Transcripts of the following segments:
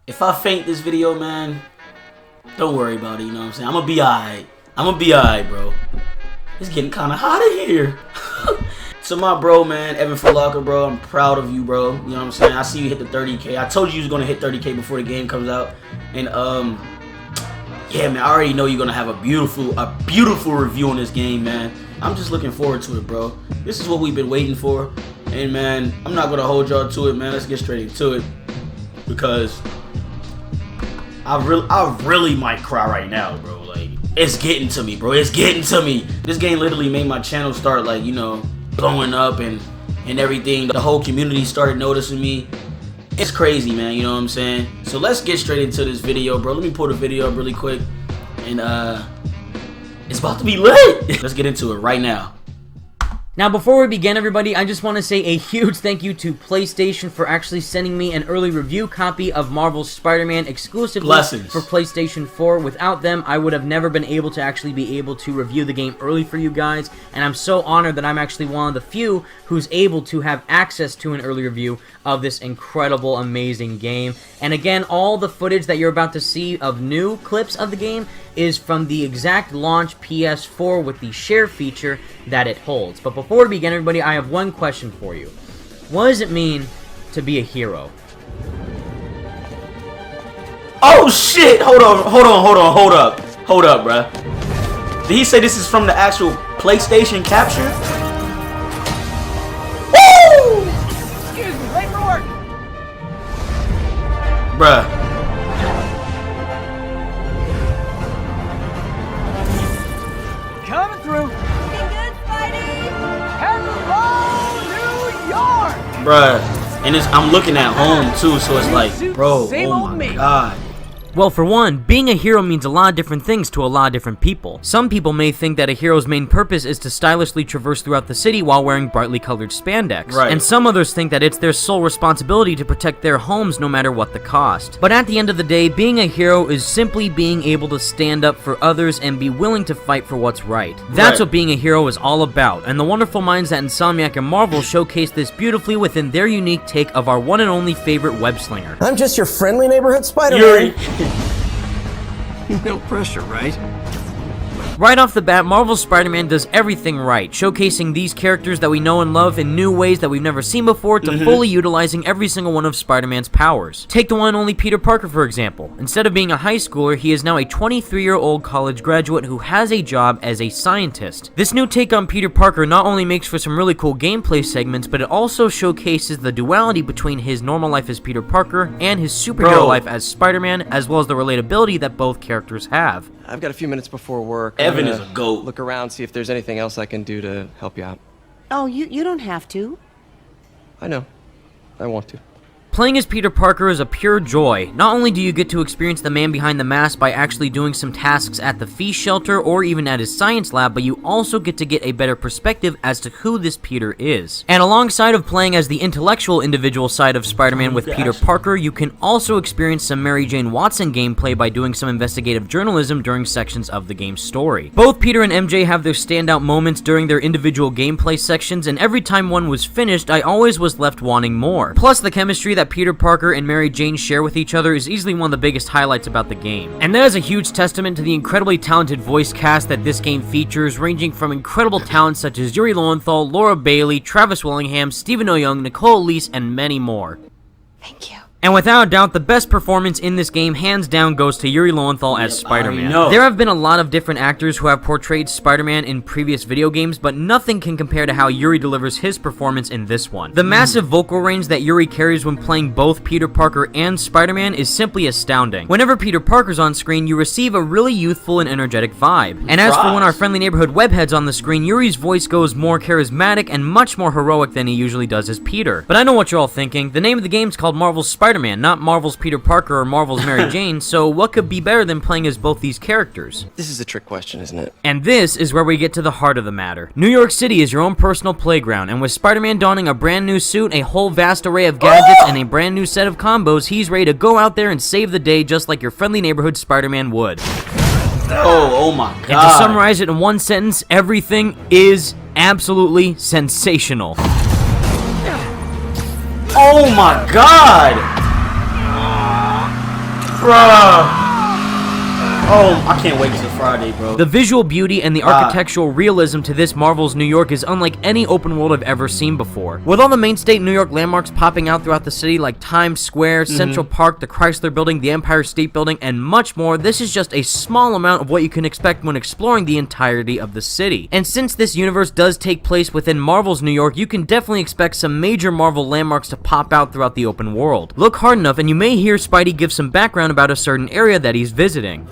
If I faint this video, man, don't worry about it, you know what I'm saying? I'm gonna be alright. I'm gonna be alright, bro. It's getting kind of hot in here. So my bro, man, Evan Falaka, bro, I'm proud of you, bro. You know what I'm saying? I see you hit the 30K. I told you was gonna hit 30K before the game comes out. And yeah, man, I already know you're gonna have a beautiful review on this game, man. I'm just looking forward to it, bro. This is what we've been waiting for. And man, I'm not gonna hold y'all to it, man. Let's get straight into it. Because I really might cry right now, bro. Like, it's getting to me, bro. It's getting to me. This game literally made my channel start, like, you know, blowing up and everything. The whole community started noticing me. It's crazy, man, you know what I'm saying? So let's get straight into this video, bro. Let me pull the video up really quick. And it's about to be lit. Let's get into it right now. Now, before we begin, everybody, I just want to say a huge thank you to PlayStation for actually sending me an early review copy of Marvel's Spider-Man exclusively for PlayStation 4. Without them, I would have never been able to review the game early for you guys, and I'm so honored that I'm actually one of the few who's able to have access to an early review of this incredible, amazing game. And again, all the footage that you're about to see of new clips of the game is from the exact launch PS4 with the share feature that it holds. But before we begin, everybody, I have one question for you. What does it mean to be a hero? Oh shit! Hold up, bruh. Did he say this is from the actual PlayStation capture? Woo! Excuse me, late for work. Bruh. Coming through. Looking good, Spidey! Hello, New York! Bruh. And I'm looking at home too, so it's like, bro, Same oh old my me. god. Well, for one, being a hero means a lot of different things to a lot of different people. Some people may think that a hero's main purpose is to stylishly traverse throughout the city while wearing brightly colored spandex. Right. And some others think that it's their sole responsibility to protect their homes no matter what the cost. But at the end of the day, being a hero is simply being able to stand up for others and be willing to fight for what's right. That's what being a hero is all about, and the wonderful minds at Insomniac and Marvel showcase this beautifully within their unique take of our one and only favorite web slinger. I'm just your friendly neighborhood Spider-Man. Yuri. No pressure, right? Right off the bat, Marvel's Spider-Man does everything right, showcasing these characters that we know and love in new ways that we've never seen before to fully utilizing every single one of Spider-Man's powers. Take the one and only Peter Parker, for example. Instead of being a high schooler, he is now a 23-year-old college graduate who has a job as a scientist. This new take on Peter Parker not only makes for some really cool gameplay segments, but it also showcases the duality between his normal life as Peter Parker and his superhero life as Spider-Man, as well as the relatability that both characters have. I've got a few minutes before work. Evan is a goat. Look around, see if there's anything else I can do to help you out. Oh, you don't have to. I know. I want to. Playing as Peter Parker is a pure joy. Not only do you get to experience the man behind the mask by actually doing some tasks at the feast shelter or even at his science lab, but you also get to get a better perspective as to who this Peter is. And alongside of playing as the intellectual individual side of Spider-Man with Peter Parker, you can also experience some Mary Jane Watson gameplay by doing some investigative journalism during sections of the game's story. Both Peter and MJ have their standout moments during their individual gameplay sections, and every time one was finished, I always was left wanting more. Plus, the chemistry that Peter Parker and Mary Jane share with each other is easily one of the biggest highlights about the game. And that is a huge testament to the incredibly talented voice cast that this game features, ranging from incredible talents such as Yuri Lowenthal, Laura Bailey, Travis Willingham, Stephen O'Young, Nicole Elise, and many more. Thank you. And without a doubt, the best performance in this game, hands down, goes to Yuri Lowenthal as Spider-Man. There have been a lot of different actors who have portrayed Spider-Man in previous video games, but nothing can compare to how Yuri delivers his performance in this one. The massive vocal range that Yuri carries when playing both Peter Parker and Spider-Man is simply astounding. Whenever Peter Parker's on screen, you receive a really youthful and energetic vibe. And as for when our friendly neighborhood webhead's on the screen, Yuri's voice goes more charismatic and much more heroic than he usually does as Peter. But I know what you're all thinking. The name of the game's called Marvel's Spider-Man, not Marvel's Peter Parker or Marvel's Mary Jane, so what could be better than playing as both these characters? This is a trick question, isn't it? And this is where we get to the heart of the matter. New York City is your own personal playground, and with Spider-Man donning a brand new suit, a whole vast array of gadgets, and a brand new set of combos, he's ready to go out there and save the day just like your friendly neighborhood Spider-Man would. Oh my god. And to summarize it in one sentence, everything is absolutely sensational. Oh my god! Bruh. Oh, I can't wait till Friday, bro. The visual beauty and the architectural realism to this Marvel's New York is unlike any open world I've ever seen before. With all the main state New York landmarks popping out throughout the city like Times Square, Central Park, the Chrysler Building, the Empire State Building, and much more, this is just a small amount of what you can expect when exploring the entirety of the city. And since this universe does take place within Marvel's New York, you can definitely expect some major Marvel landmarks to pop out throughout the open world. Look hard enough and you may hear Spidey give some background about a certain area that he's visiting.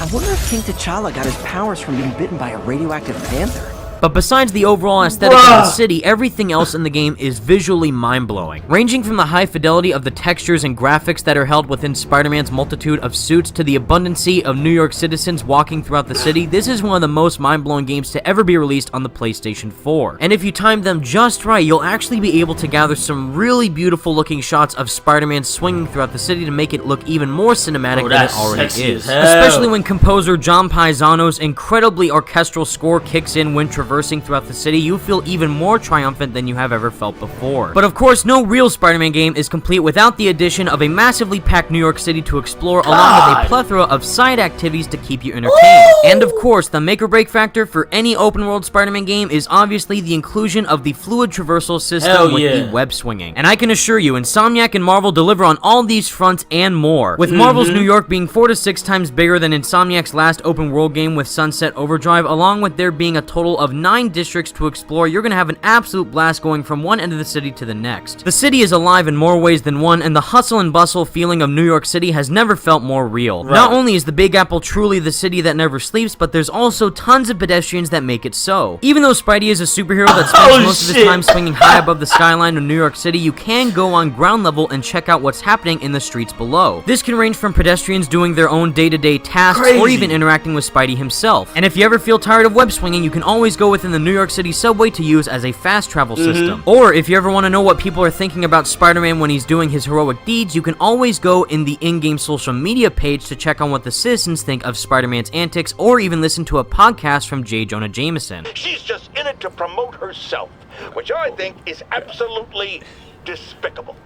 I wonder if King T'Challa got his powers from being bitten by a radioactive panther. But besides the overall aesthetic of the city, everything else in the game is visually mind-blowing. Ranging from the high fidelity of the textures and graphics that are held within Spider-Man's multitude of suits to the abundancy of New York citizens walking throughout the city, this is one of the most mind-blowing games to ever be released on the PlayStation 4. And if you time them just right, you'll actually be able to gather some really beautiful looking shots of Spider-Man swinging throughout the city to make it look even more cinematic than it already is. Especially when composer John Paisano's incredibly orchestral score kicks in when traversing throughout the city, you feel even more triumphant than you have ever felt before. But of course, no real Spider-Man game is complete without the addition of a massively packed New York City to explore, along with a plethora of side activities to keep you entertained. And of course, the make or break factor for any open world Spider-Man game is obviously the inclusion of the fluid traversal system with the web swinging. And I can assure you, Insomniac and Marvel deliver on all these fronts and more. With Marvel's New York being 4 to 6 times bigger than Insomniac's last open world game with Sunset Overdrive, along with there being a total of 9 districts to explore, you're gonna have an absolute blast going from one end of the city to the next. The city is alive in more ways than one, and the hustle and bustle feeling of New York City has never felt more real. Not only is the Big Apple truly the city that never sleeps, but there's also tons of pedestrians that make it so. Even though Spidey is a superhero that spends most of his time swinging high above the skyline of New York City, you can go on ground level and check out what's happening in the streets below. This can range from pedestrians doing their own day-to-day tasks or even interacting with Spidey himself. And if you ever feel tired of web swinging, you can always go within the New York City subway to use as a fast travel system. Or if you ever want to know what people are thinking about Spider-Man when he's doing his heroic deeds, you can always go in the in-game social media page to check on what the citizens think of Spider-Man's antics, or even listen to a podcast from J. Jonah Jameson. She's just in it to promote herself, which I think is absolutely despicable.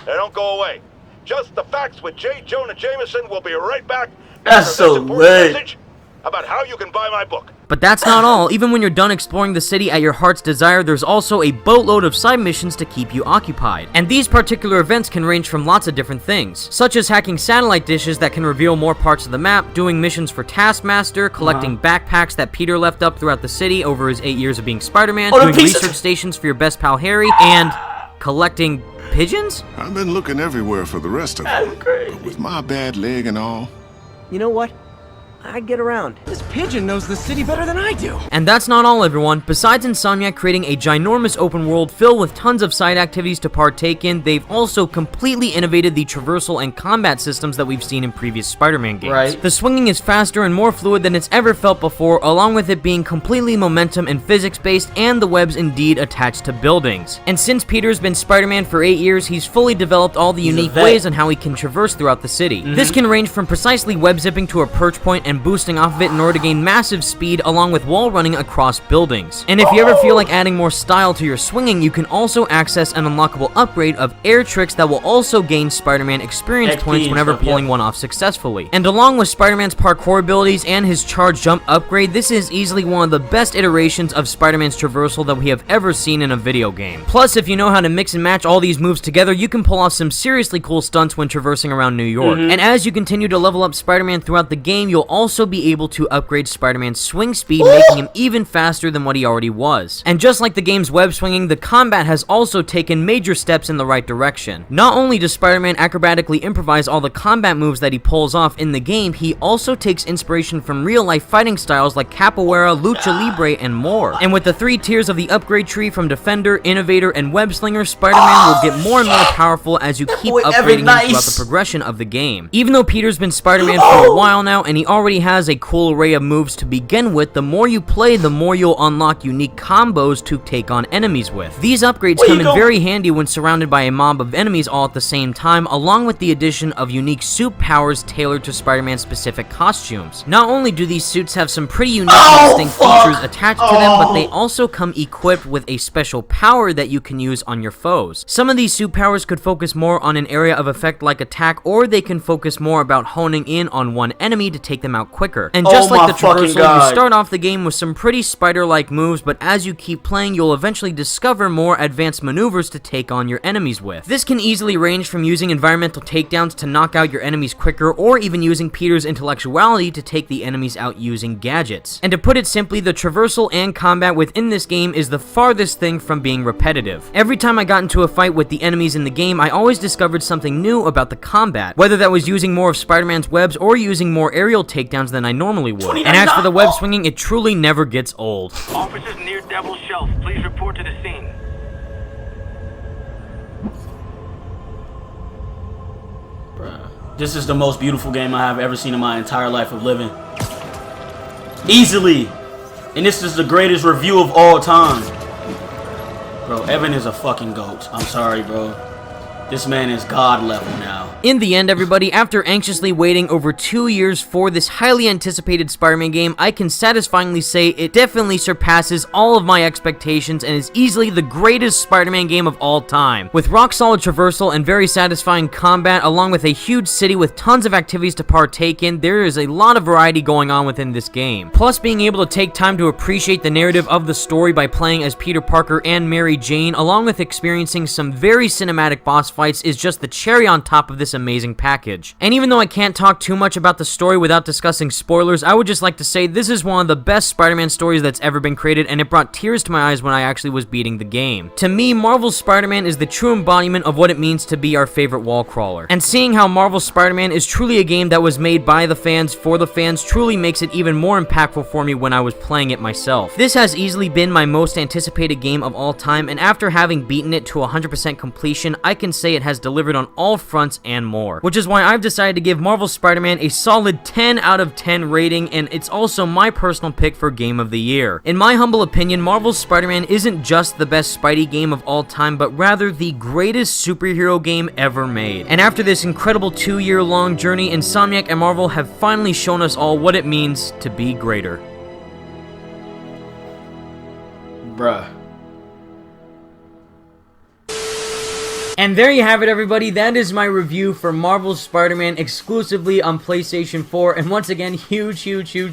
Now don't go away. Just the Facts with J. Jonah Jameson. We'll be right back. That's so lit. About how you can buy my book. But that's not all. Even when you're done exploring the city at your heart's desire, there's also a boatload of side missions to keep you occupied. And these particular events can range from lots of different things, such as hacking satellite dishes that can reveal more parts of the map, doing missions for Taskmaster, collecting backpacks that Peter left up throughout the city over his 8 years of being Spider-Man, doing research stations for your best pal Harry, and collecting pigeons? I've been looking everywhere for the rest of it, but with my bad leg and all. You know what? I get around. This pigeon knows the city better than I do. And that's not all, everyone. Besides Insomniac creating a ginormous open world filled with tons of side activities to partake in, they've also completely innovated the traversal and combat systems that we've seen in previous Spider-Man games. The swinging is faster and more fluid than it's ever felt before, along with it being completely momentum and physics-based, and the webs indeed attached to buildings. And since Peter's been Spider-Man for 8 years, he's fully developed all the unique ways on how he can traverse throughout the city. This can range from precisely web zipping to a perch point and boosting off of it in order to gain massive speed, along with wall running across buildings. And if you ever feel like adding more style to your swinging, you can also access an unlockable upgrade of air tricks that will also gain Spider-Man experience points whenever pulling one off successfully. And along with Spider-Man's parkour abilities and his charge jump upgrade, this is easily one of the best iterations of Spider-Man's traversal that we have ever seen in a video game. Plus, if you know how to mix and match all these moves together, you can pull off some seriously cool stunts when traversing around New York. And as you continue to level up Spider-Man throughout the game, you'll also be able to upgrade Spider-Man's swing speed, making him even faster than what he already was. And just like the game's web swinging, the combat has also taken major steps in the right direction. Not only does Spider-Man acrobatically improvise all the combat moves that he pulls off in the game, he also takes inspiration from real-life fighting styles like Capoeira, Lucha Libre, and more. And with the 3 tiers of the upgrade tree from Defender, Innovator, and Web Slinger, Spider-Man will get more and more powerful as you keep upgrading him throughout the progression of the game. Even though Peter's been Spider-Man for a while now, and he already already has a cool array of moves to begin with, the more you play, the more you'll unlock unique combos to take on enemies with. These upgrades come in very handy when surrounded by a mob of enemies all at the same time, along with the addition of unique suit powers tailored to Spider-Man's specific costumes. Not only do these suits have some pretty unique and distinct features attached to them, but they also come equipped with a special power that you can use on your foes. Some of these suit powers could focus more on an area of effect like attack, or they can focus more about honing in on one enemy to take them out quicker. And just like the traversal, you start off the game with some pretty spider-like moves, but as you keep playing, you'll eventually discover more advanced maneuvers to take on your enemies with. This can easily range from using environmental takedowns to knock out your enemies quicker, or even using Peter's intellectuality to take the enemies out using gadgets. And to put it simply, the traversal and combat within this game is the farthest thing from being repetitive. Every time I got into a fight with the enemies in the game, I always discovered something new about the combat, whether that was using more of Spider-Man's webs or using more aerial takedowns than I normally would. And as for the web swinging, it truly never gets old. Officers near Devil's Shelf, please report to the scene. This is the most beautiful game I have ever seen in my entire life of living. Easily. And this is the greatest review of all time. Bro, Evan is a fucking goat. I'm sorry, bro. This man is God level now. In the end, everybody, after anxiously waiting over 2 years for this highly anticipated Spider-Man game, I can satisfyingly say it definitely surpasses all of my expectations and is easily the greatest Spider-Man game of all time. With rock-solid traversal and very satisfying combat, along with a huge city with tons of activities to partake in, there is a lot of variety going on within this game. Plus, being able to take time to appreciate the narrative of the story by playing as Peter Parker and Mary Jane, along with experiencing some very cinematic boss fights, is just the cherry on top of this amazing package. And even though I can't talk too much about the story without discussing spoilers, I would just like to say this is one of the best Spider-Man stories that's ever been created, and it brought tears to my eyes when I actually was beating the game. To me, Marvel's Spider-Man is the true embodiment of what it means to be our favorite wall crawler. And seeing how Marvel's Spider-Man is truly a game that was made by the fans for the fans truly makes it even more impactful for me when I was playing it myself. This has easily been my most anticipated game of all time, and after having beaten it to 100% completion, I can say it has delivered on all fronts and more, which is why I've decided to give Marvel's Spider-Man a solid 10 out of 10 rating, and it's also my personal pick for Game of the Year. In my humble opinion, Marvel's Spider-Man isn't just the best Spidey game of all time, but rather the greatest superhero game ever made. And after this incredible 2-year-long journey, Insomniac and Marvel have finally shown us all what it means to be greater. Bruh. And there you have it, everybody. That is my review for Marvel's Spider-Man exclusively on PlayStation 4. And once again, huge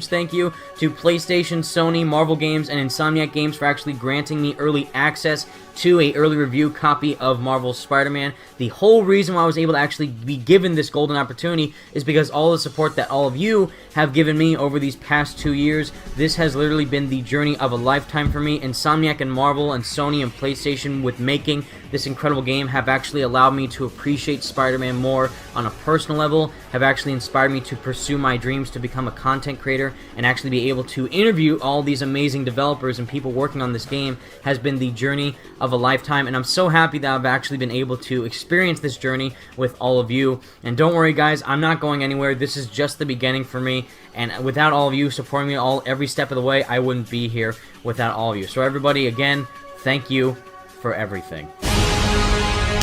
thank you to PlayStation, Sony, Marvel Games, and Insomniac Games for actually granting me early access to a early review copy of Marvel's Spider-Man. The whole reason why I was able to actually be given this golden opportunity is because all the support that all of you have given me over these past 2 years. This has literally been the journey of a lifetime for me. Insomniac and Marvel and Sony and PlayStation, with making this incredible game, have actually allowed me to appreciate Spider-Man more on a personal level, have actually inspired me to pursue my dreams to become a content creator and actually be able to interview all these amazing developers and people working on this game. Has been the journey of a lifetime, and I'm so happy that I've actually been able to experience this journey with all of you. And don't worry, guys, I'm not going anywhere. This is just the beginning for me, and without all of you supporting me every step of the way, I wouldn't be here without all of you. So everybody, again, thank you for everything.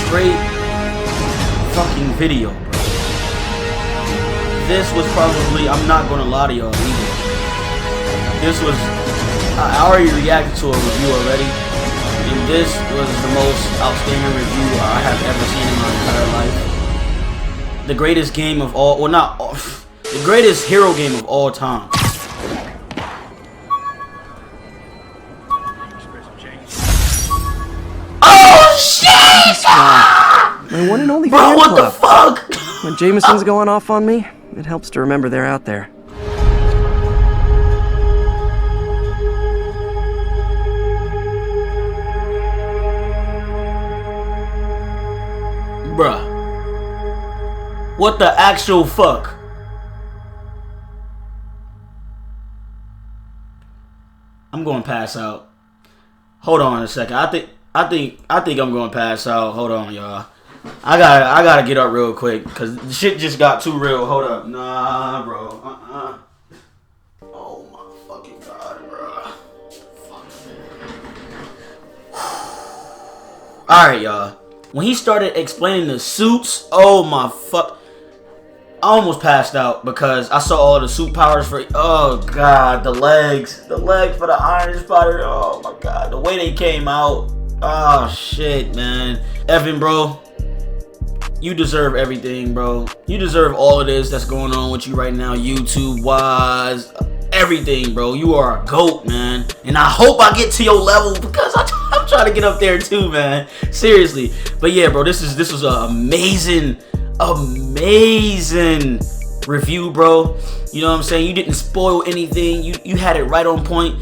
Great fucking video, bro. This was probably, I'm not gonna lie to y'all either. This was, I already reacted to a review already, and this was the most outstanding review I have ever seen in my entire life. The greatest game of all, well, not all, the greatest hero game of all time. Oh shit! My one and only bro, fan what club. the fuck? When Jameson's going off on me, it helps to remember they're out there. Bruh. What the actual fuck? I'm going to pass out. Hold on a second. I think I'm going to pass out. Hold on, y'all. I gotta get up real quick because the shit just got too real. Hold up. Nah, bro. Alright, y'all. When he started explaining the suits, oh my fuck. I almost passed out because I saw all the suit powers for, oh god, the legs for the Iron Spider, oh my god, the way they came out, oh shit, man. Evan, bro, you deserve everything, bro. You deserve all of this that's going on with you right now, YouTube-wise, everything, bro. You are a GOAT, man, and I hope I get to your level because I'm trying to get up there too, man, seriously. But yeah, bro, this was an amazing review, bro. You know what I'm saying? You didn't spoil anything. You had it right on point.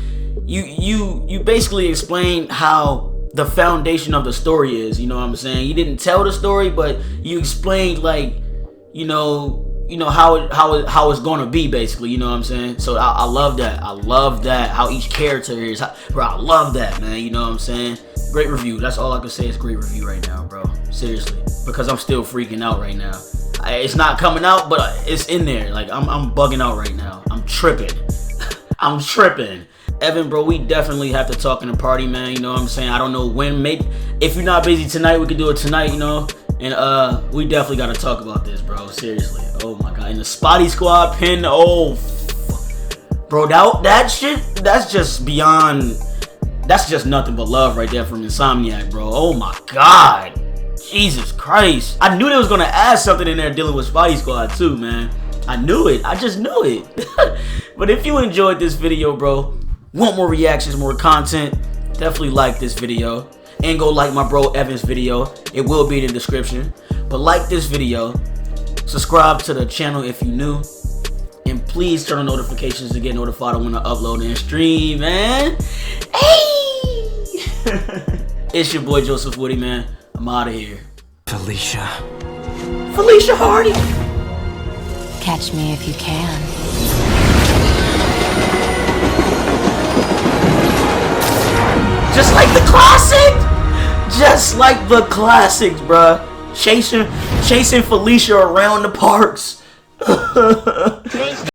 You basically explained how the foundation of the story is. You know what I'm saying? You didn't tell the story, but you explained, like, you know how it's gonna be, basically. You know what I'm saying? So I love that. I love that, how each character is. Bro, I love that, man. You know what I'm saying? Great review. That's all I can say is great review right now, bro. Seriously, because I'm still freaking out right now. It's not coming out, but it's in there. Like, I'm bugging out right now. I'm tripping. I'm tripping. Evan, bro, we definitely have to talk in the party, man. You know what I'm saying? I don't know when. Maybe if you're not busy tonight, we could do it tonight, you know? And we definitely got to talk about this, bro. Seriously. Oh my god. And the Spotty Squad pin. Oh, bro, that shit, that's just beyond. That's just nothing but love right there from Insomniac, bro. Oh my god. Jesus Christ. I knew they was gonna add something in there dealing with Spotty Squad too, man. I knew it. I just knew it. But if you enjoyed this video, bro, want more reactions, more content, definitely like this video. And go like my bro Evan's video. It will be in the description. But like this video. Subscribe to the channel if you're new. And please turn on notifications to get notified when I upload and stream, man. Hey! It's your boy Joseph Woody, man. I'm out of here. Felicia Hardy. Catch me if you can. Just like the classic. Just like the classics, bruh. Chasing Felicia around the parks.